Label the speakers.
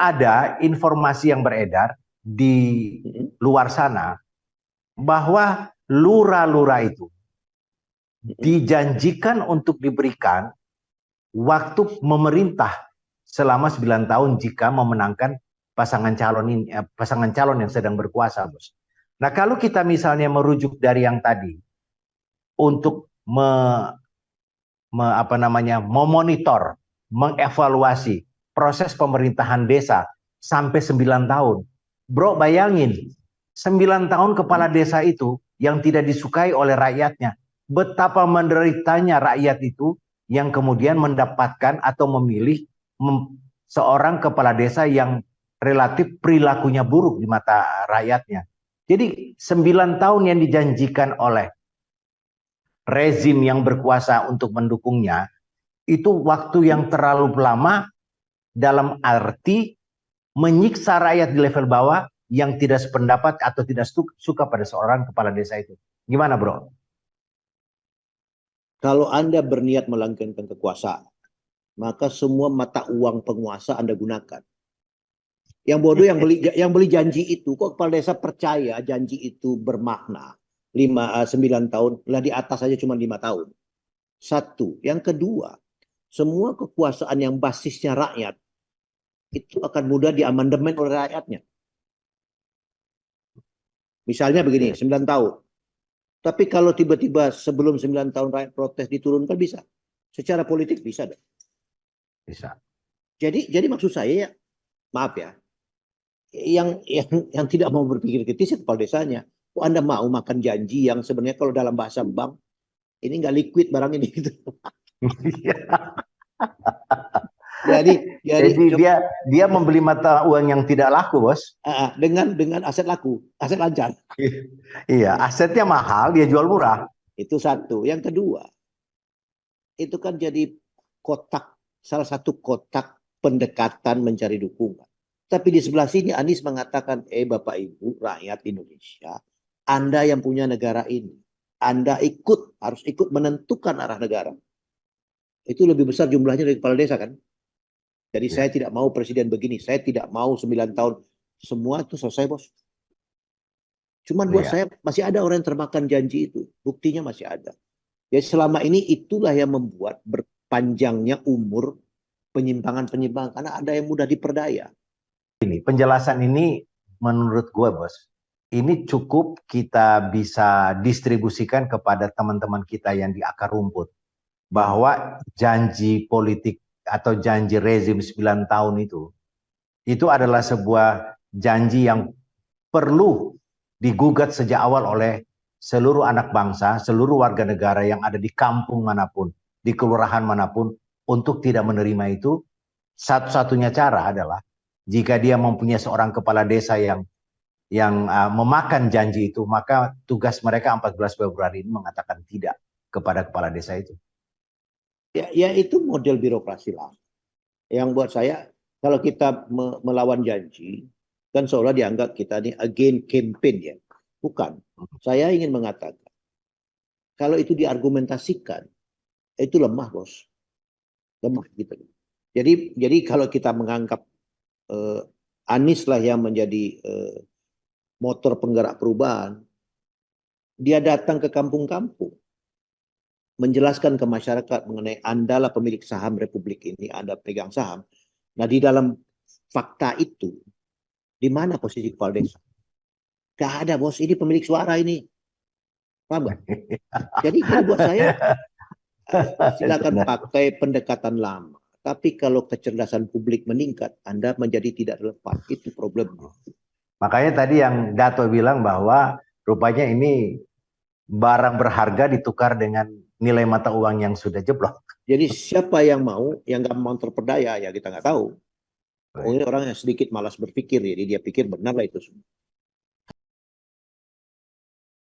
Speaker 1: ada informasi yang beredar di luar sana bahwa lurah-lurah itu dijanjikan untuk diberikan waktu memerintah selama 9 tahun jika memenangkan pasangan calon yang sedang berkuasa, Bos. Nah, kalau kita misalnya merujuk dari yang tadi untuk memonitor, mengevaluasi proses pemerintahan desa sampai 9 tahun. Bro, bayangin, 9 tahun kepala desa itu yang tidak disukai oleh rakyatnya. Betapa menderitanya rakyat itu yang kemudian mendapatkan atau memilih seorang kepala desa yang relatif perilakunya buruk di mata rakyatnya. Jadi 9 tahun yang dijanjikan oleh rezim yang berkuasa untuk mendukungnya, itu waktu yang terlalu lama dalam arti menyiksa rakyat di level bawah yang tidak sependapat atau tidak suka pada seorang kepala desa itu. Gimana, Bro?
Speaker 2: Kalau Anda berniat melanggengkan kekuasaan, maka semua mata uang penguasa Anda gunakan. Yang bodoh yang beli janji itu, kok kepala desa percaya janji itu bermakna 9 tahun, lah di atas saja cuma 5 tahun. Satu. Yang kedua, semua kekuasaan yang basisnya rakyat itu akan mudah diamandemen oleh rakyatnya. Misalnya begini, 9 tahun. Tapi kalau tiba-tiba sebelum 9 tahun rakyat protes diturunkan, bisa. Secara politik bisa.
Speaker 1: Bisa.
Speaker 2: Jadi maksud saya, maaf ya, yang tidak mau berpikir kritis kepala desanya. Kok Anda mau makan janji yang sebenarnya kalau dalam bahasa bank, ini nggak liquid barang ini gitu. jadi
Speaker 1: dia membeli mata uang yang tidak laku, Bos.
Speaker 2: Dengan aset laku, aset lancar.
Speaker 1: Iya, asetnya mahal, dia jual murah.
Speaker 2: Itu satu. Yang kedua, itu kan jadi salah satu kotak pendekatan mencari dukungan. Tapi di sebelah sini Anies mengatakan, Bapak Ibu rakyat Indonesia, Anda yang punya negara ini, Anda harus ikut menentukan arah negara. Itu lebih besar jumlahnya dari kepala desa kan. Jadi saya tidak mau presiden begini, saya tidak mau 9 tahun. Semua itu selesai, Bos. Cuman buat saya masih ada orang yang termakan janji itu. Buktinya masih ada. Jadi selama ini itulah yang membuat berpanjangnya umur penyimpangan-penyimpangan. Karena ada yang mudah diperdaya.
Speaker 1: Penjelasan ini menurut gue, Bos, ini cukup kita bisa distribusikan kepada teman-teman kita yang di akar rumput. Bahwa janji politik atau janji rezim 9 tahun itu adalah sebuah janji yang perlu digugat sejak awal oleh seluruh anak bangsa, seluruh warga negara yang ada di kampung manapun, di kelurahan manapun, untuk tidak menerima itu. Satu-satunya cara adalah jika dia mempunyai seorang kepala desa yang memakan janji itu, maka tugas mereka 14 Februari ini mengatakan tidak kepada kepala desa itu.
Speaker 2: Ya itu model birokrasi lah. Yang buat saya, kalau kita melawan janji, kan seolah dianggap kita ini again campaign ya. Bukan. Saya ingin mengatakan, kalau itu diargumentasikan, itu lemah, Bos. Lemah gitu. Jadi kalau kita menganggap Anies lah yang menjadi motor penggerak perubahan, dia datang ke kampung-kampung, menjelaskan ke masyarakat mengenai Anda lah pemilik saham Republik ini, Anda pegang saham. Nah di dalam fakta itu, di mana posisi kepala desa? Gak ada, Bos, ini pemilik suara ini. Paham gak? Jadi buat saya, silakan pakai pendekatan lama. Tapi kalau kecerdasan publik meningkat, Anda menjadi tidak relevan. Itu problemnya.
Speaker 1: Makanya tadi yang Dato bilang bahwa rupanya ini barang berharga ditukar dengan nilai mata uang yang sudah jeblok.
Speaker 2: Jadi siapa yang nggak mau terperdaya, ya kita nggak tahu. Pokoknya orang yang sedikit malas berpikir, jadi dia pikir benar lah itu semua.